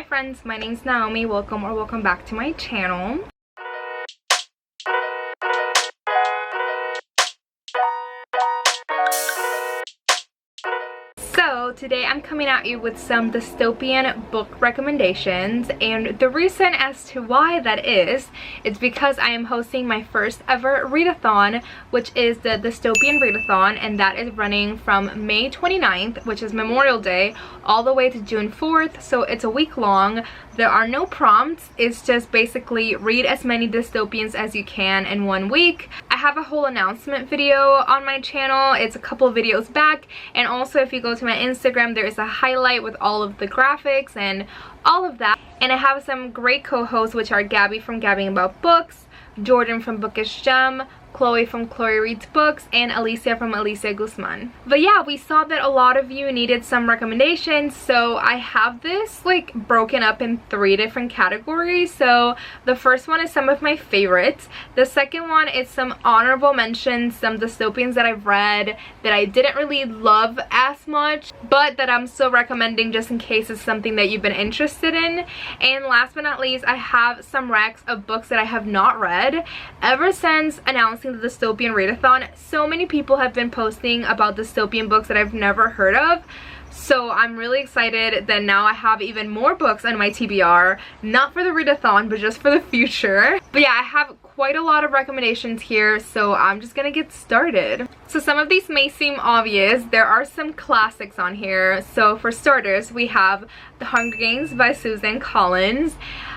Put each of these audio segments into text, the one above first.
friends, my name's Naomi. Welcome back to my channel. So today I'm coming at you with some dystopian book recommendations, and the reason as to why that is because I am hosting my first ever readathon, which is the Dystopian Readathon, and that is running from May 29th, which is Memorial Day, all the way to June 4th, so it's a week long. There are no prompts, it's just basically read as many dystopians as you can in 1 week. I have a whole announcement video on my channel, it's a couple of videos back, and also if you go to my Instagram there is a highlight with all of the graphics and all of that. And I have some great co-hosts, which are Gabby from Gabbing About Books, Jordan from Bookish Gem, Chloe from Chloe Reads Books, and Alicia from Alicia Guzman. But yeah, we saw that a lot of you needed some recommendations, so I have this like broken up in 3 different categories. So the first one is some of my favorites. The second one is some honorable mentions, some dystopians that I've read that I didn't really love as much, but that I'm still recommending just in case it's something that you've been interested in. And last but not least, I have some recs of books that I have not read. Ever since announcing the Dystopian Readathon, so many people have been posting about dystopian books that I've never heard of, so I'm really excited that now I have even more books on my TBR, not for the readathon but just for the future. But yeah, I have quite a lot of recommendations here, so I'm just gonna get started. So some of these may seem obvious. There are some classics on here. So for starters, we have The Hunger Games by Susan Collins.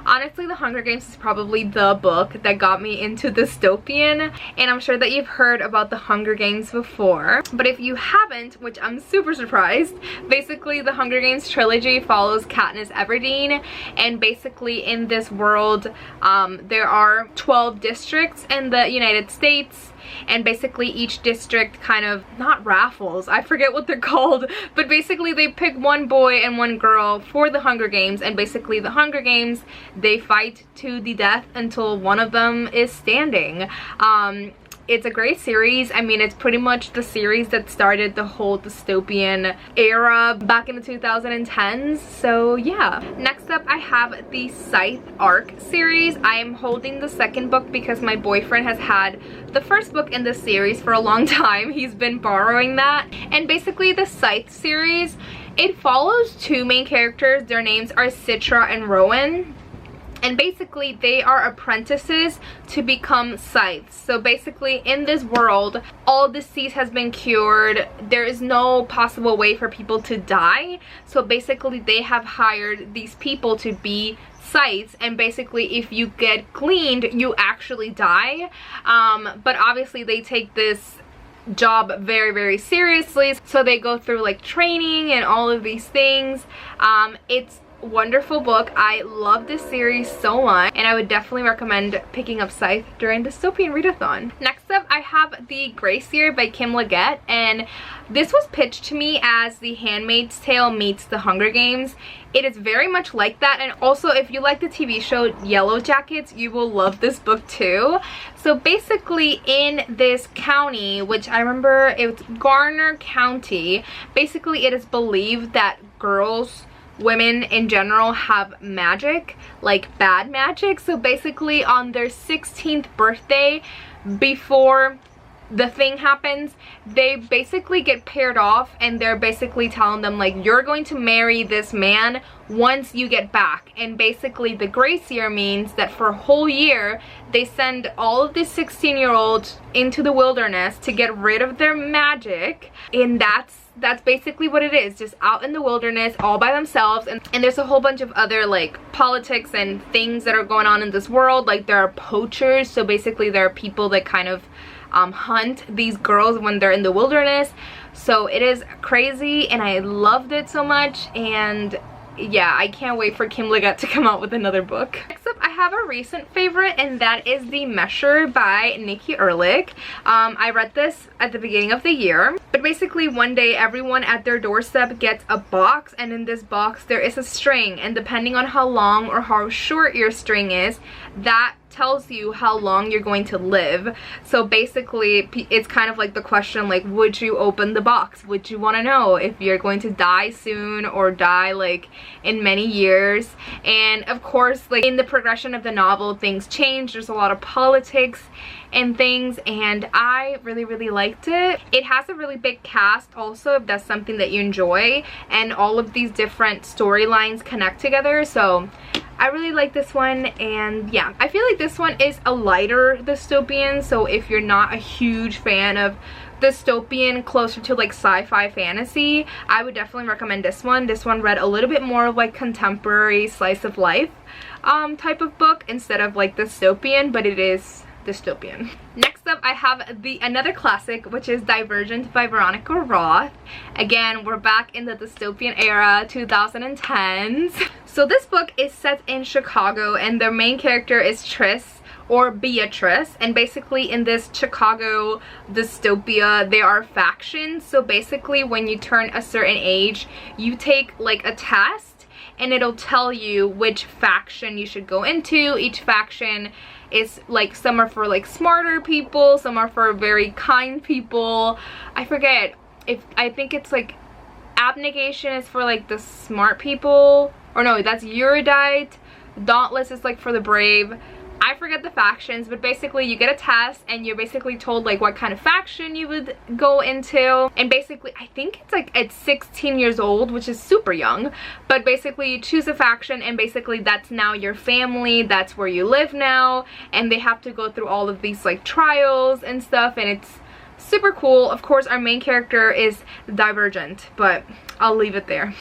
Honestly, The Hunger Games is probably the book that got me into dystopian, and I'm sure that you've heard about The Hunger Games before. But if you haven't, which I'm super surprised, basically the Hunger Games trilogy follows Katniss Everdeen, and basically in this world there are 12 districts in the United States, and basically each district kind of, not raffles, I forget what they're called, but basically they pick one boy and one girl for the Hunger Games, and basically the Hunger Games, they fight to the death until one of them is standing. It's a great series. I mean, it's pretty much the series that started the whole dystopian era back in the 2010s. So yeah. Next up, I have the Scythe Arc series. I am holding the second book because my boyfriend has had the first book in this series for a long time. He's been borrowing that. And basically the Scythe series, it follows 2 main characters. Their names are Citra and Rowan. And basically they are apprentices to become scythes. So basically in this world, all disease has been cured. There is no possible way for people to die. So basically they have hired these people to be scythes, and basically if you get cleaned, you actually die. But obviously they take this job very seriously, so they go through like training and all of these things. It's wonderful book. I love this series so much, and I would definitely recommend picking up Scythe during Dystopian Readathon. Next up, I have The Gracier by Kim Leggett, and this was pitched to me as The Handmaid's Tale meets The Hunger Games. It is very much like that, and also if you like the TV show Yellow Jackets, you will love this book too. So basically in this county, which I remember it's Garner County, basically it is believed that women in general have magic, like bad magic. So basically on their 16th birthday, before the thing happens, they basically get paired off, and they're basically telling them like, you're going to marry this man once you get back. And basically the Gracier means that for a whole year they send all of these 16-year-olds into the wilderness to get rid of their magic, and that's basically what it is, just out in the wilderness all by themselves. And there's a whole bunch of other like politics and things that are going on in this world. Like there are poachers, so basically there are people that kind of hunt these girls when they're in the wilderness. So it is crazy, and I loved it so much, and yeah, I can't wait for Kim Leggett to come out with another book. Next up, I have a recent favorite, and that is The Mesher by Nikki Erlich. I read this at the beginning of the year, but basically one day everyone at their doorstep gets a box, and in this box there is a string, and depending on how long or how short your string is, that tells you how long you're going to live. So basically it's kind of like the question, like, would you open the box? Would you want to know if you're going to die soon or die like in many years? and of course, like, in the progression of the novel, things change. There's a lot of politics and things, and I really liked it. It has a really big cast also, if that's something that you enjoy, and all of these different storylines connect together, so I really like this one. And yeah, I feel like this one is a lighter dystopian, so if you're not a huge fan of dystopian, closer to like sci-fi fantasy, I would definitely recommend this one. This one read a little bit more like contemporary slice of life type of book instead of like dystopian, but it is dystopian. Next up, I have another classic, which is Divergent by Veronica Roth. Again, we're back in the dystopian era, 2010s. So this book is set in Chicago, and their main character is Tris, or Beatrice, and basically in this Chicago dystopia there are factions. So basically when you turn a certain age, you take like a test and it'll tell you which faction you should go into. Each faction is like, some are for like smarter people, some are for very kind people. I forget, I think it's like Abnegation is for like the smart people, or no, that's Erudite. Dauntless is like for the brave. I forget the factions, but basically you get a test and you're basically told like what kind of faction you would go into, and basically I think it's like at 16 years old, which is super young, but basically you choose a faction and basically that's now your family, that's where you live now, and they have to go through all of these like trials and stuff, and it's super cool. Of course our main character is Divergent, but I'll leave it there.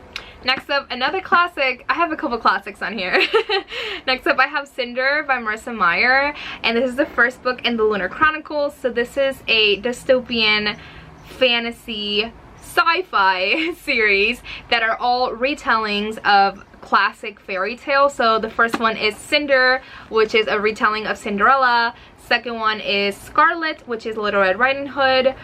Next up, another classic. I have a couple classics on here. Next up, I have Cinder by Marissa Meyer, and this is the first book in the Lunar Chronicles. So this is a dystopian fantasy sci-fi series that are all retellings of classic fairy tales. So the first one is Cinder, which is a retelling of Cinderella. Second one is Scarlet, which is Little Red Riding Hood.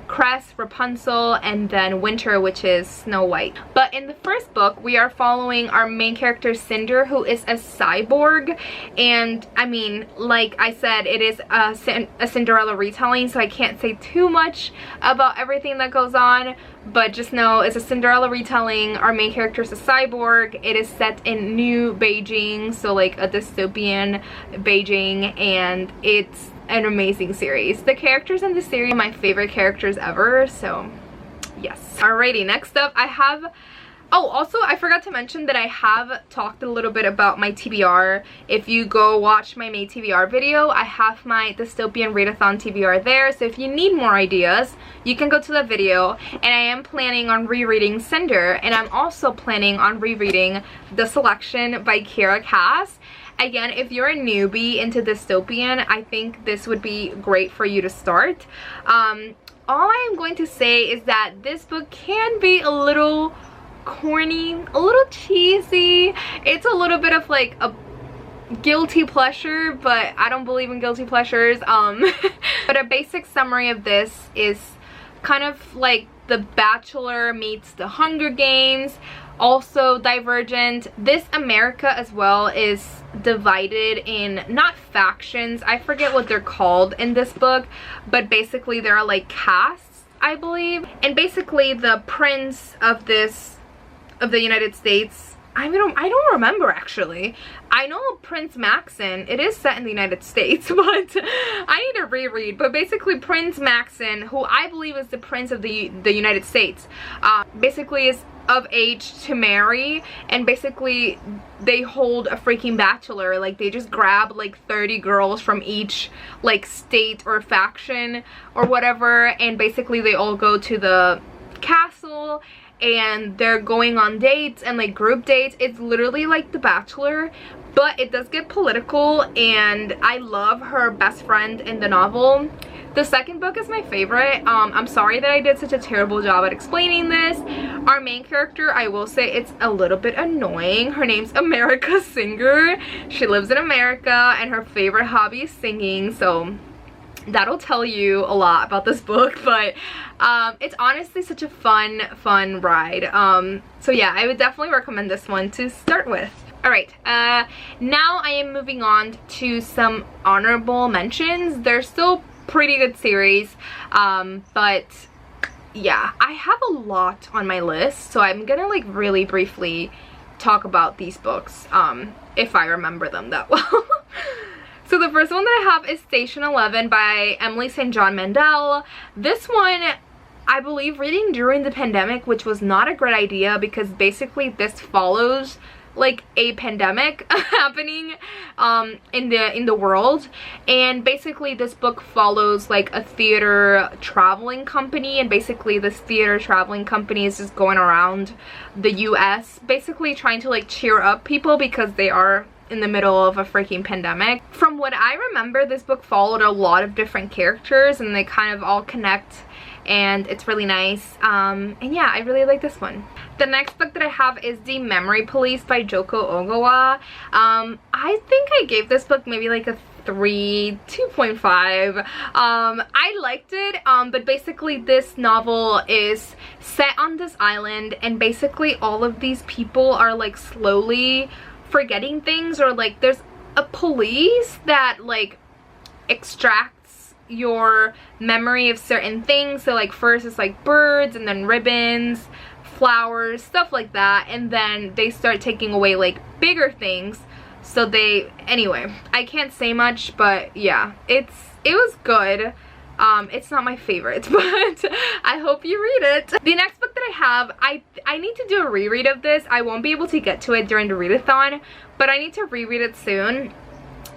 Cress, Rapunzel, and then Winter, which is Snow White. But in the first book, we are following our main character Cinder, who is a cyborg, and I mean, like I said, it is a Cinderella retelling, so I can't say too much about everything that goes on, but just know it's a Cinderella retelling. Our main character is a cyborg. It is set in New Beijing, so like a dystopian Beijing, and it's an amazing series. The characters in the series are my favorite characters ever, so yes. Alrighty, next up I have, oh, also I forgot to mention that I have talked a little bit about my TBR. If you go watch my May TBR video, I have my Dystopian Readathon TBR there, so if you need more ideas, you can go to the video. And I am planning on rereading Cinder, and I'm also planning on rereading The Selection by Kiera Cass. Again, if you're a newbie into dystopian, I think this would be great for you to start. All I am going to say is that this book can be a little corny, a little cheesy. It's a little bit of like a guilty pleasure, but I don't believe in guilty pleasures. But a basic summary of this is kind of like The Bachelor meets The Hunger Games. Also Divergent. This America as well is divided in, not factions, I forget what they're called in this book, but basically there are like castes, I believe, and basically the prince of the United States, I don't remember actually. I know Prince Maxon, it is set in the United States, but I need to reread. But basically Prince Maxon, who I believe is the prince of the United States, basically is of age to marry, and basically they hold a freaking bachelor. Like they just grab like 30 girls from each like state or faction or whatever, and basically they all go to the castle and they're going on dates and like group dates. It's literally like The Bachelor, but it does get political, and I love her best friend in the novel. The second book is my favorite. I'm sorry that I did such a terrible job at explaining this. Our main character, I will say it's a little bit annoying. Her name's America Singer. She lives in America and her favorite hobby is singing, so that'll tell you a lot about this book. But it's honestly such a fun ride. So yeah, I would definitely recommend this one to start with. Alright, now I am moving on to some honorable mentions. They're still pretty good series, but yeah, I have a lot on my list, so I'm gonna like really briefly talk about these books if I remember them that well. So the first one that I have is Station 11 by Emily St. John Mandel. This one, I believe, reading during the pandemic, which was not a great idea because basically this follows like a pandemic happening in the world, and basically this book follows like a theater traveling company, and basically this theater traveling company is just going around the US basically trying to like cheer up people because they are in the middle of a freaking pandemic. From what I remember, this book followed a lot of different characters and they kind of all connect, and it's really nice. And yeah, I really like this one. The next book that I have is The Memory Police by Joko Ogawa. I think I gave this book maybe like a 2.5. I liked it, but basically this novel is set on this island, and basically all of these people are like slowly forgetting things, or like there's a police that like extracts your memory of certain things. So like first it's like birds, and then ribbons, flowers, stuff like that, and then they start taking away like bigger things. So they, anyway, I can't say much, but yeah, it was good. It's not my favorite, but I hope you read it. The next book that I have, I need to do a reread of this. I won't be able to get to it during the readathon, but I need to reread it soon,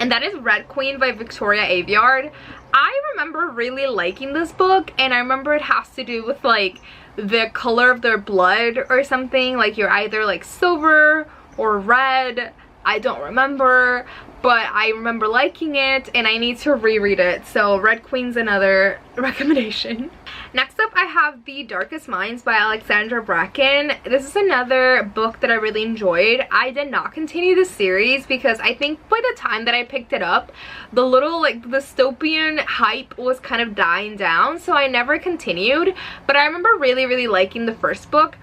and that is Red Queen by Victoria Aveyard. I remember really liking this book, and I remember it has to do with like the color of their blood or something, like you're either like silver or red. I don't remember, but I remember liking it, and I need to reread it. So Red Queen's another recommendation. Next up, I have The Darkest Minds by Alexandra Bracken. This is another book that I really enjoyed. I did not continue the series because I think by the time that I picked it up, the little like dystopian hype was kind of dying down, so I never continued. But I remember really liking the first book.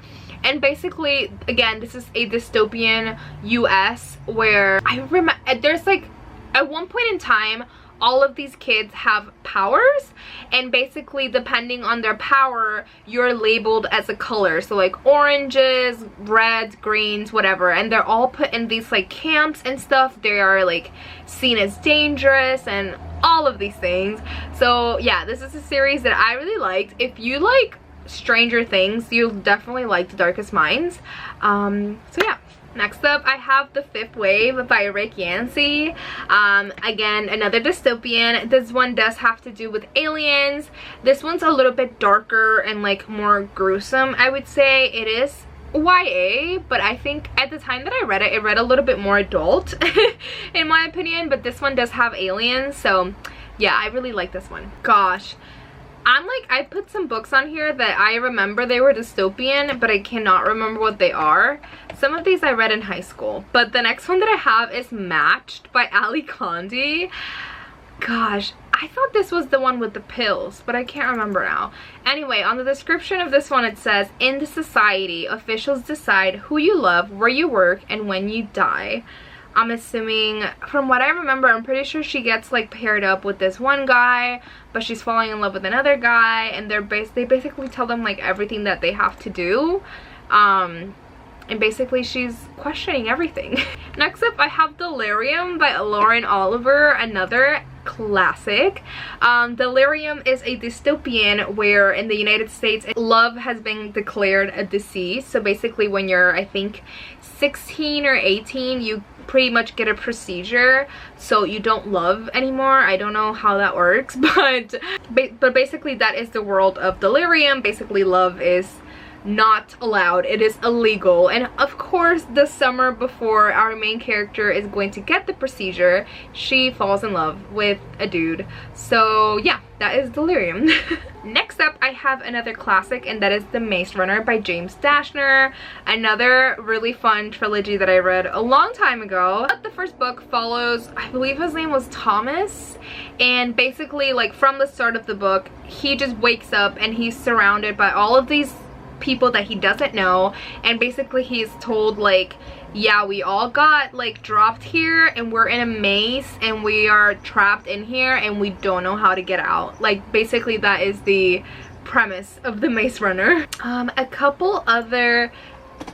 And basically, again, this is a dystopian US where I remember there's like, at one point in time, all of these kids have powers, and basically depending on their power, you're labeled as a color. So like oranges, reds, greens, whatever, and they're all put in these like camps and stuff. They are like seen as dangerous and all of these things. So yeah, this is a series that I really liked. If you like Stranger Things, you'll definitely like The Darkest Minds. So yeah. Next up, I have The Fifth Wave by Rick Yancey. Again, another dystopian. This one does have to do with aliens. This one's a little bit darker and like more gruesome, I would say. It is YA, but I think at the time that I read it read a little bit more adult in my opinion, but this one does have aliens. So yeah, I really like this one. Gosh, I put some books on here that I remember they were dystopian, but I cannot remember what they are. Some of these I read in high school. But the next one that I have is Matched by Ali Condi. Gosh, I thought this was the one with the pills, but I can't remember now. Anyway, on the description of this one it says, in the society, officials decide who you love, where you work, and when you die. I'm assuming, from what I remember, I'm pretty sure she gets like paired up with this one guy, but she's falling in love with another guy, and they basically tell them like everything that they have to do. And basically she's questioning everything. Next up, I have Delirium by Lauren Oliver, another classic. Delirium is a dystopian where in the United States love has been declared a disease. So basically when you're, I think, 16 or 18, you pretty much get a procedure so you don't love anymore. I don't know how that works, but basically that is the world of Delirium. Basically love is not allowed, it is illegal. And of course, the summer before our main character is going to get the procedure, she falls in love with a dude. So yeah, that is Delirium. Next up, I have another classic, and that is The Maze Runner by James Dashner. Another really fun trilogy that I read a long time ago. The first book follows, I believe his name was Thomas, and basically like from the start of the book, he just wakes up and he's surrounded by all of these people that he doesn't know, and basically he's told like, yeah, we all got like dropped here and we're in a maze and we are trapped in here and we don't know how to get out. Like basically that is the premise of The Maze Runner. A couple other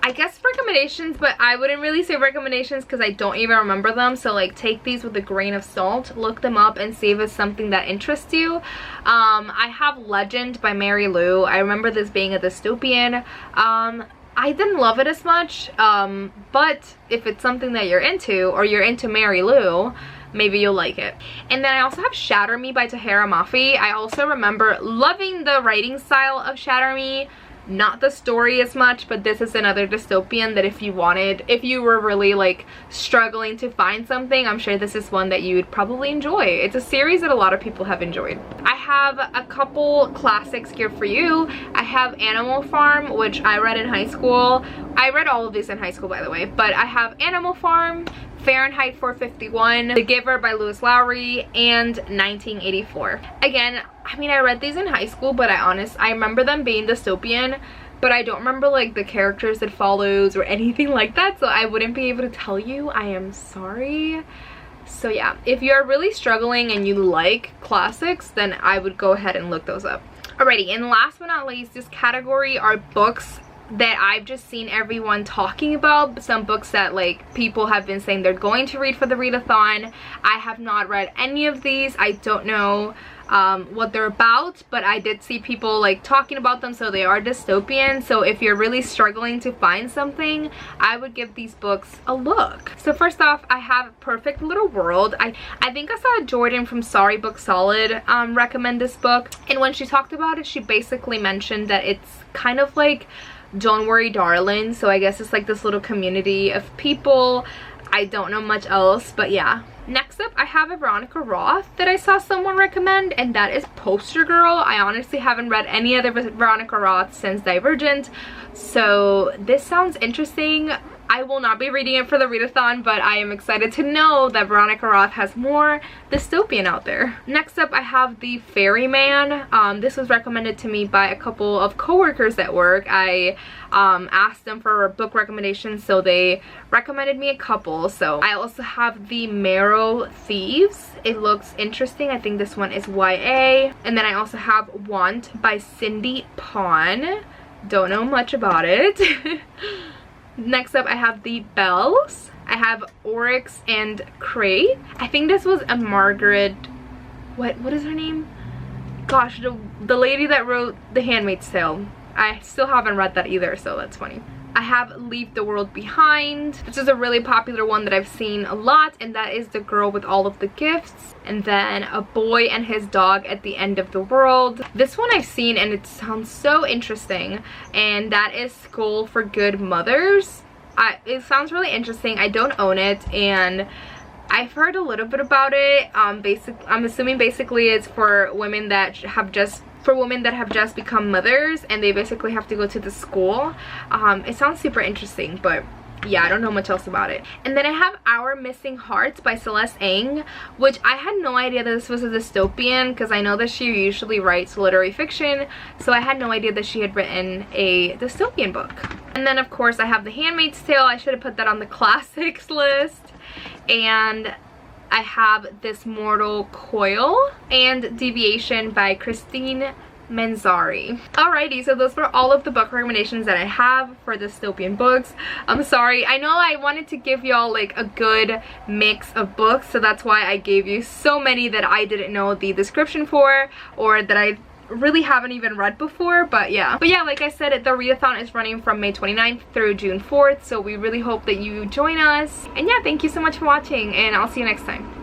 I guess recommendations, but I wouldn't really say recommendations because I don't even remember them. So like take these with a grain of salt, look them up and see if it's something that interests you. I have Legend by Mary Lou. I remember this being a dystopian. I didn't love it as much, but if it's something that you're into, or you're into Mary Lou, maybe you'll like it. And then I also have Shatter Me by Tahira Mafi. I also remember loving the writing style of Shatter Me. Not the story as much, but this is another dystopian that if you were really like struggling to find something, I'm sure this is one that you would probably enjoy. It's a series that a lot of people have enjoyed. I have a couple classics here for you. I have Animal Farm, which I read in high school. I read all of these in high school, by the way, but I have Animal Farm, Fahrenheit 451, The Giver by Lewis Lowry, and 1984. Again, I mean, I read these in high school, but I remember them being dystopian, but I don't remember like the characters it follows or anything like that, so I wouldn't be able to tell you. I am sorry. So yeah, if you're really struggling and you like classics, then I would go ahead and look those up. Alrighty, and last but not least, this category are books that I've just seen everyone talking about. Some books that like people have been saying they're going to read for the readathon. I have not read any of these. I don't know what they're about, but I did see people like talking about them, so they are dystopian. So if you're really struggling to find something, I would give these books a look. So first off, I have Perfect Little World. I think I saw Jordan from Sorry Book Solid recommend this book, and when she talked about it, she basically mentioned that it's kind of like Don't Worry Darling, so I guess it's like this little community of people. I don't know much else, but yeah. Next up, I have a Veronica Roth that I saw someone recommend, and that is Poster Girl. I honestly haven't read any other Veronica Roth since Divergent, so this sounds interesting. I will not be reading it for the readathon, but I am excited to know that Veronica Roth has more dystopian out there. Next up, I have The Ferryman. This was recommended to me by a couple of coworkers at work. I asked them for book recommendations, so they recommended me a couple. So I also have The Marrow Thieves. It looks interesting. I think this one is YA. And then I also have Want by Cindy Pon. Don't know much about it. Next up, I have The Bells. I have Oryx and Cray. I think this was a Margaret, what is her name? Gosh, the lady that wrote The Handmaid's Tale. I still haven't read that either, so that's funny. I have Leave the World Behind. This is a really popular one that I've seen a lot, and that is The Girl with All of the Gifts. And then A Boy and His Dog at the End of the World. This one I've seen and it sounds so interesting, and that is School for Good Mothers. It sounds really interesting. I don't own it, and I've heard a little bit about it. I'm assuming basically it's for women that have just become mothers, and they basically have to go to the school. It sounds super interesting, but yeah, I don't know much else about it. And then I have Our Missing Hearts by Celeste Ng, which I had no idea that this was a dystopian, because I know that she usually writes literary fiction, so I had no idea that she had written a dystopian book. And then of course I have The Handmaid's Tale. I should have put that on the classics list. And I have This Mortal Coil and Deviation by Christine Manzari. Alrighty, so those were all of the book recommendations that I have for dystopian books. I'm sorry, I know I wanted to give y'all like a good mix of books, so that's why I gave you so many that I didn't know the description for, or that I really haven't even read before. But yeah, like I said, the readathon is running from May 29th through June 4th, so we really hope that you join us. And yeah, thank you so much for watching, and I'll see you next time.